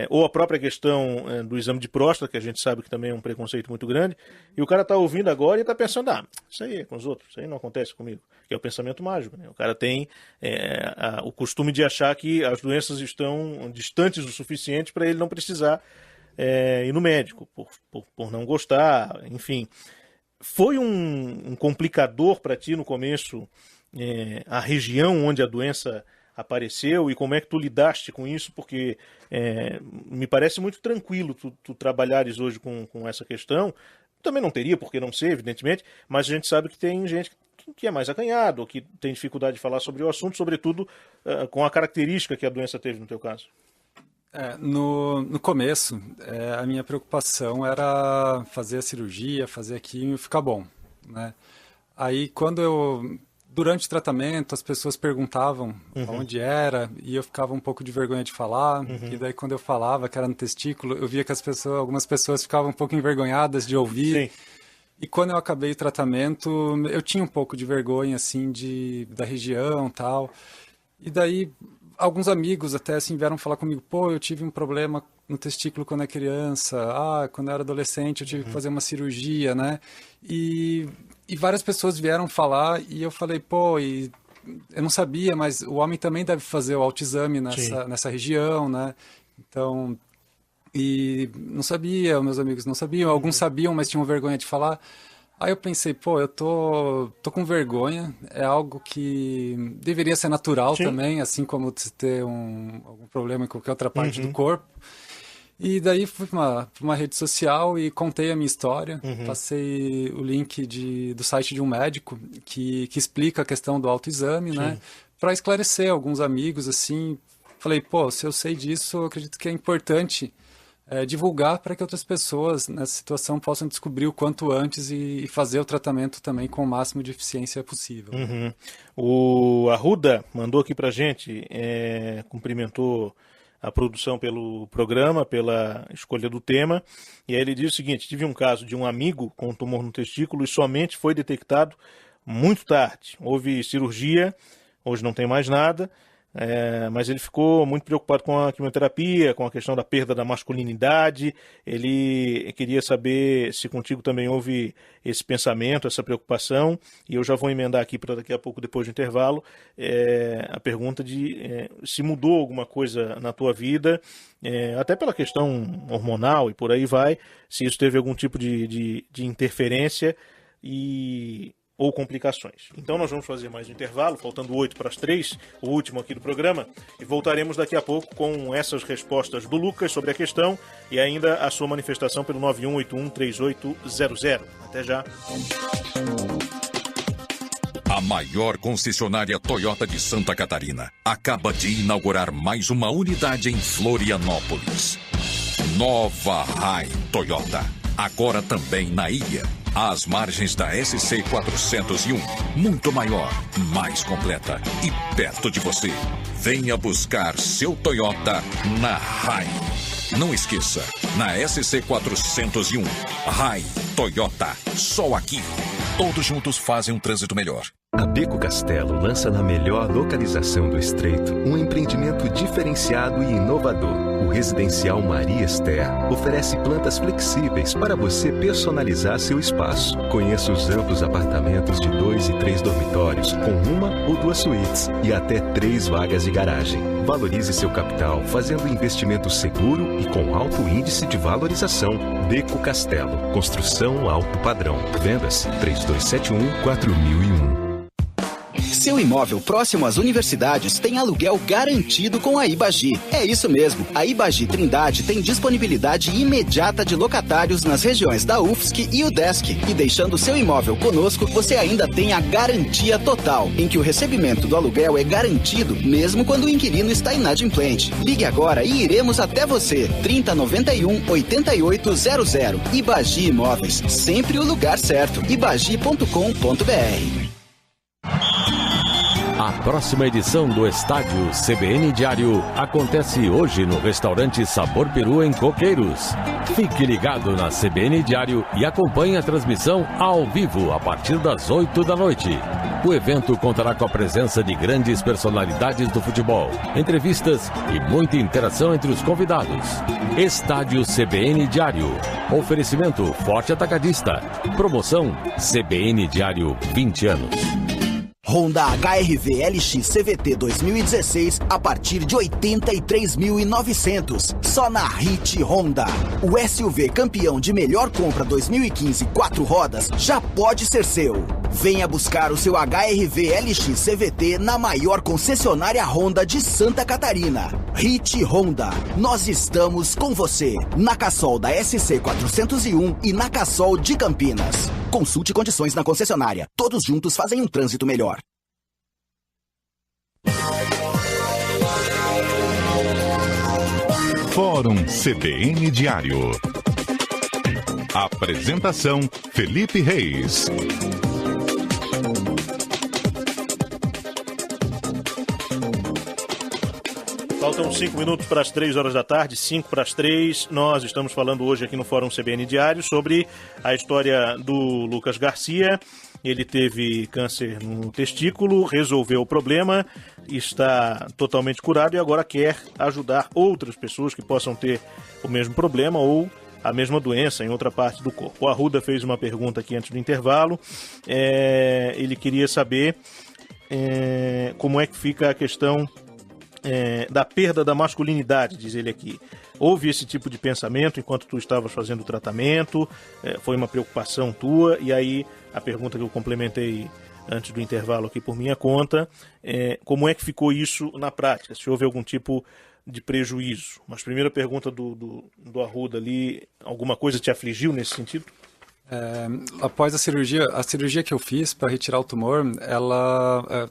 ou a própria questão do exame de próstata, que a gente sabe que também é um preconceito muito grande, e o cara está ouvindo agora e está pensando, isso aí é com os outros, isso aí não acontece comigo, que é o pensamento mágico, né? O cara tem o costume de achar que as doenças estão distantes o suficiente para ele não precisar ir no médico, por não gostar, enfim... Foi um complicador para ti no começo a região onde a doença apareceu e como é que tu lidaste com isso? Porque me parece muito tranquilo tu trabalhares hoje com essa questão. Também não teria por que não ser, evidentemente, mas a gente sabe que tem gente que é mais acanhado, ou que tem dificuldade de falar sobre o assunto, sobretudo com a característica que a doença teve no teu caso. No começo, a minha preocupação era fazer a cirurgia, fazer a quimio e ficar bom, né? Aí, durante o tratamento, as pessoas perguntavam onde era, e eu ficava um pouco de vergonha de falar, e daí quando eu falava que era no testículo, eu via que algumas pessoas ficavam um pouco envergonhadas de ouvir. Sim. E quando eu acabei o tratamento, eu tinha um pouco de vergonha, assim, da região e tal. E daí... Alguns amigos até assim vieram falar comigo, eu tive um problema no testículo quando era criança, quando eu era adolescente eu tive que fazer uma cirurgia, né? E várias pessoas vieram falar e eu falei, e eu não sabia, mas o homem também deve fazer o autoexame nessa região, né? Então, e não sabia, meus amigos não sabiam, alguns sabiam, mas tinham vergonha de falar. Aí eu pensei, eu tô com vergonha, é algo que deveria ser natural também, assim como você ter algum problema em qualquer outra parte do corpo. E daí fui para uma rede social e contei a minha história, passei o link do site de um médico que explica a questão do autoexame, né? Para esclarecer alguns amigos, assim. Falei, pô, se eu sei disso, eu acredito que é importante divulgar para que outras pessoas nessa situação possam descobrir o quanto antes e fazer o tratamento também com o máximo de eficiência possível. O Arruda mandou aqui pra gente, cumprimentou a produção pelo programa, pela escolha do tema, e aí ele diz o seguinte: tive um caso de um amigo com tumor no testículo e somente foi detectado muito tarde. Houve cirurgia, hoje não tem mais nada, mas ele ficou muito preocupado com a quimioterapia, com a questão da perda da masculinidade. Ele queria saber se contigo também houve esse pensamento, essa preocupação, e eu já vou emendar aqui para daqui a pouco, depois do intervalo, a pergunta de se mudou alguma coisa na tua vida, até pela questão hormonal e por aí vai, se isso teve algum tipo de interferência ou complicações. Então nós vamos fazer mais um intervalo, faltando 2:08, o último aqui do programa, e voltaremos daqui a pouco com essas respostas do Lucas sobre a questão e ainda a sua manifestação pelo 91813800. Até já. A maior concessionária Toyota de Santa Catarina acaba de inaugurar mais uma unidade em Florianópolis. Nova Rai Toyota, agora também na ilha, às margens da SC 401, muito maior, mais completa e perto de você. Venha buscar seu Toyota na Rai. Não esqueça, na SC 401, Rai Toyota, só aqui. Todos juntos fazem um trânsito melhor. A Beco Castelo lança na melhor localização do Estreito um empreendimento diferenciado e inovador. O Residencial Maria Esther oferece plantas flexíveis para você personalizar seu espaço. Conheça os amplos apartamentos de 2 e 3 dormitórios com 1 ou 2 suítes e até 3 vagas de garagem. Valorize seu capital fazendo investimento seguro e com alto índice de valorização. Beco Castelo, construção alto padrão. Vendas 3271-4001. Seu imóvel próximo às universidades tem aluguel garantido com a Ibagi. É isso mesmo, a Ibagi Trindade tem disponibilidade imediata de locatários nas regiões da UFSC e UDESC. E deixando seu imóvel conosco, você ainda tem a garantia total, em que o recebimento do aluguel é garantido, mesmo quando o inquilino está inadimplente. Ligue agora e iremos até você. 3091-8800. Ibagi Imóveis, sempre o lugar certo. ibagi.com.br. A próxima edição do Estádio CBN Diário acontece hoje no restaurante Sabor Peru em Coqueiros. Fique ligado na CBN Diário e acompanhe a transmissão ao vivo a partir das 8 da noite. O evento contará com a presença de grandes personalidades do futebol, entrevistas e muita interação entre os convidados. Estádio CBN Diário. Oferecimento Forte Atacadista. Promoção CBN Diário 20 anos. Honda HR-V LX CVT 2016 a partir de 83.900. Só na Hit Honda. O SUV campeão de melhor compra 2015 4 rodas já pode ser seu. Venha buscar o seu HR-V LX CVT na maior concessionária Honda de Santa Catarina. Hit Honda. Nós estamos com você. Na Cassol da SC 401 e na Cassol de Campinas. Consulte condições na concessionária. Todos juntos fazem um trânsito melhor. Fórum CBN Diário. Apresentação: Felipe Reis. Faltam 5 minutos para as 3 horas da tarde, 5 para as 3. Nós estamos falando hoje aqui no Fórum CBN Diário sobre a história do Lucas Garcia. Ele teve câncer no testículo, resolveu o problema, está totalmente curado e agora quer ajudar outras pessoas que possam ter o mesmo problema ou a mesma doença em outra parte do corpo. O Arruda fez uma pergunta aqui antes do intervalo. Ele queria saber como é que fica a questão da perda da masculinidade, diz ele aqui. Houve esse tipo de pensamento enquanto tu estavas fazendo o tratamento? Foi uma preocupação tua? E aí a pergunta que eu complementei antes do intervalo aqui por minha conta, como é que ficou isso na prática? Se houve algum tipo de prejuízo. Mas primeira pergunta do Arruda ali, alguma coisa te afligiu nesse sentido? Após a cirurgia que eu fiz para retirar o tumor,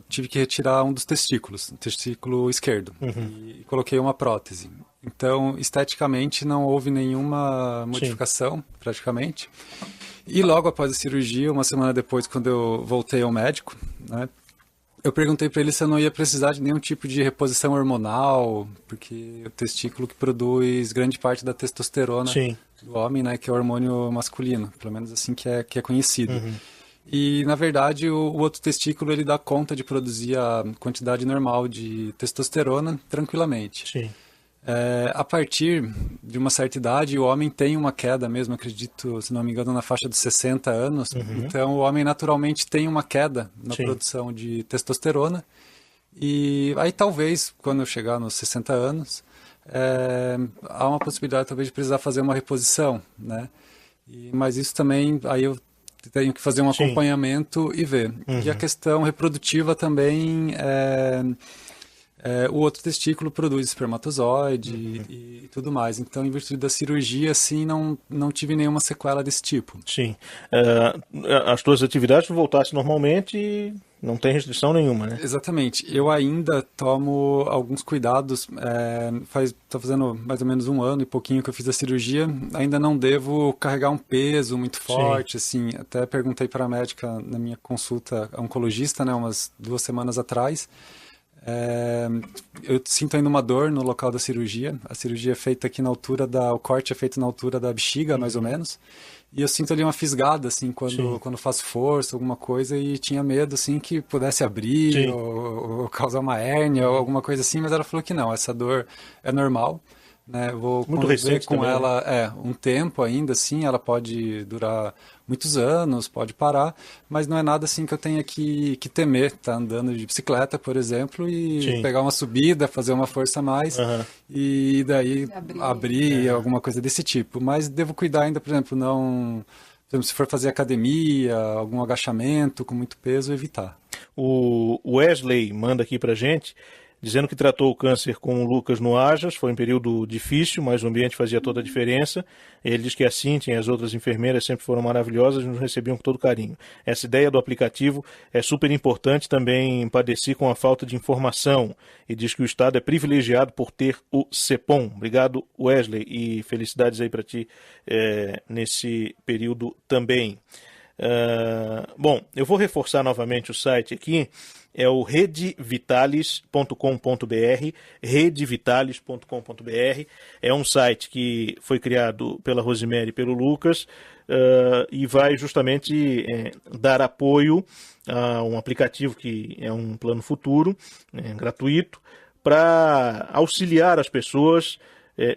tive que retirar um dos testículos, o testículo esquerdo, e coloquei uma prótese. Então, esteticamente, não houve nenhuma modificação, praticamente. E logo após a cirurgia, uma semana depois, quando eu voltei ao médico, né, eu perguntei para ele se eu não ia precisar de nenhum tipo de reposição hormonal, porque o testículo que produz grande parte da testosterona do homem, né, que é o hormônio masculino, pelo menos assim que é conhecido. E, na verdade, o outro testículo, ele dá conta de produzir a quantidade normal de testosterona tranquilamente. A partir de uma certa idade, o homem tem uma queda mesmo, acredito, se não me engano, na faixa dos 60 anos. Então, o homem naturalmente tem uma queda na produção de testosterona. E aí, talvez, quando eu chegar nos 60 anos, há uma possibilidade, talvez, de precisar fazer uma reposição, né? Mas isso também, aí eu tenho que fazer um acompanhamento e ver. E a questão reprodutiva também o outro testículo produz espermatozoide e tudo mais. Então, em virtude da cirurgia, assim, não tive nenhuma sequela desse tipo. As tuas atividades voltassem normalmente e não tem restrição nenhuma, né? Exatamente. Eu ainda tomo alguns cuidados. Tá fazendo mais ou menos 1 ano e pouquinho que eu fiz a cirurgia. Ainda não devo carregar um peso muito forte, assim. Até perguntei para a médica na minha consulta oncologista, né, umas 2 semanas atrás. Eu sinto ainda uma dor no local da cirurgia. A cirurgia é feita aqui na altura o corte é feito na altura da bexiga, mais ou menos. E eu sinto ali uma fisgada, assim, quando faço força, alguma coisa, e tinha medo, assim, que pudesse abrir ou causar uma hérnia ou alguma coisa assim, mas ela falou que não, essa dor é normal, né? Vou conviver com também, ela um tempo ainda, assim, ela pode durar muitos anos, pode parar, mas não é nada assim que eu tenha que temer, tá andando de bicicleta, por exemplo, e pegar uma subida, fazer uma força a mais, e daí abrir alguma coisa desse tipo. Mas devo cuidar ainda, por exemplo, se for fazer academia, algum agachamento com muito peso, evitar. O Wesley manda aqui pra gente, dizendo que tratou o câncer com o Lucas no Ajas, foi um período difícil, mas o ambiente fazia toda a diferença. Ele diz que a Cíntia e as outras enfermeiras sempre foram maravilhosas e nos recebiam com todo carinho. Essa ideia do aplicativo é super importante, também padeci com a falta de informação e diz que o Estado é privilegiado por ter o CEPOM. Obrigado, Wesley, e felicidades aí para ti nesse período também. Bom, eu vou reforçar novamente o site aqui, é o redevitalis.com.br, redevitalis.com.br, é um site que foi criado pela Rosemary e pelo Lucas e vai justamente dar apoio a um aplicativo que é um plano futuro, gratuito, para auxiliar as pessoas,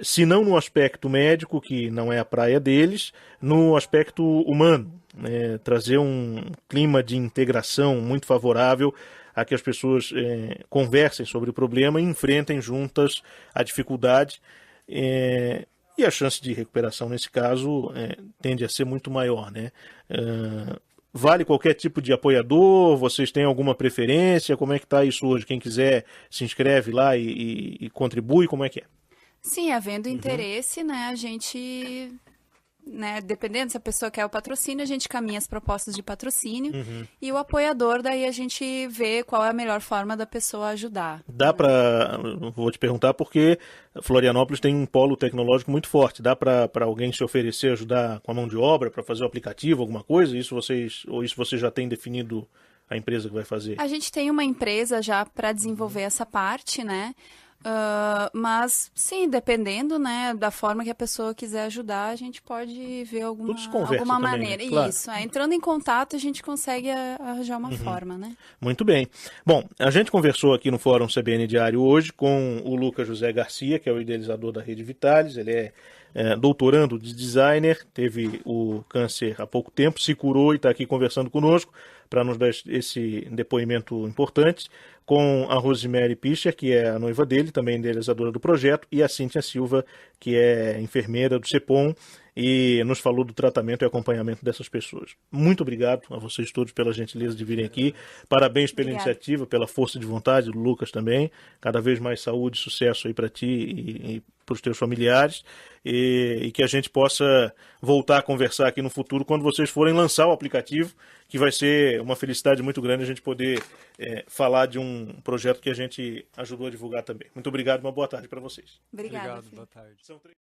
se não no aspecto médico, que não é a praia deles, no aspecto humano, trazer um clima de integração muito favorável a que as pessoas conversem sobre o problema e enfrentem juntas a dificuldade, e a chance de recuperação nesse caso tende a ser muito maior, né? Vale qualquer tipo de apoiador? Vocês têm alguma preferência? Como é que está isso hoje? Quem quiser se inscreve lá e contribui, como é que é? Sim, havendo interesse, né, a gente, né, dependendo se a pessoa quer o patrocínio, a gente caminha as propostas de patrocínio e o apoiador, daí a gente vê qual é a melhor forma da pessoa ajudar. Dá para, vou te perguntar, porque Florianópolis tem um polo tecnológico muito forte, dá para alguém se oferecer, ajudar com a mão de obra, para fazer o aplicativo, alguma coisa? Isso você já tem definido a empresa que vai fazer? A gente tem uma empresa já para desenvolver essa parte, né? Mas, sim, dependendo, né, da forma que a pessoa quiser ajudar, a gente pode ver alguma maneira. Também, né? Claro. Isso, entrando em contato, a gente consegue arranjar uma forma, né? Muito bem. Bom, a gente conversou aqui no Fórum CBN Diário hoje com o Lucas José Garcia, que é o idealizador da Rede Vitalis. Ele é doutorando de designer, teve o câncer há pouco tempo, se curou e está aqui conversando conosco para nos dar esse depoimento importante, com a Rosemary Pischer, que é a noiva dele, também idealizadora do projeto, e a Cíntia Silva, que é enfermeira do CEPOM e nos falou do tratamento e acompanhamento dessas pessoas. Muito obrigado a vocês todos pela gentileza de virem aqui. Parabéns pela iniciativa, pela força de vontade, do Lucas também. Cada vez mais saúde e sucesso aí para ti e para os teus familiares, e que a gente possa voltar a conversar aqui no futuro quando vocês forem lançar o aplicativo, que vai ser uma felicidade muito grande a gente poder falar de um projeto que a gente ajudou a divulgar também. Muito obrigado, uma boa tarde para vocês. Obrigada. Obrigado, boa tarde.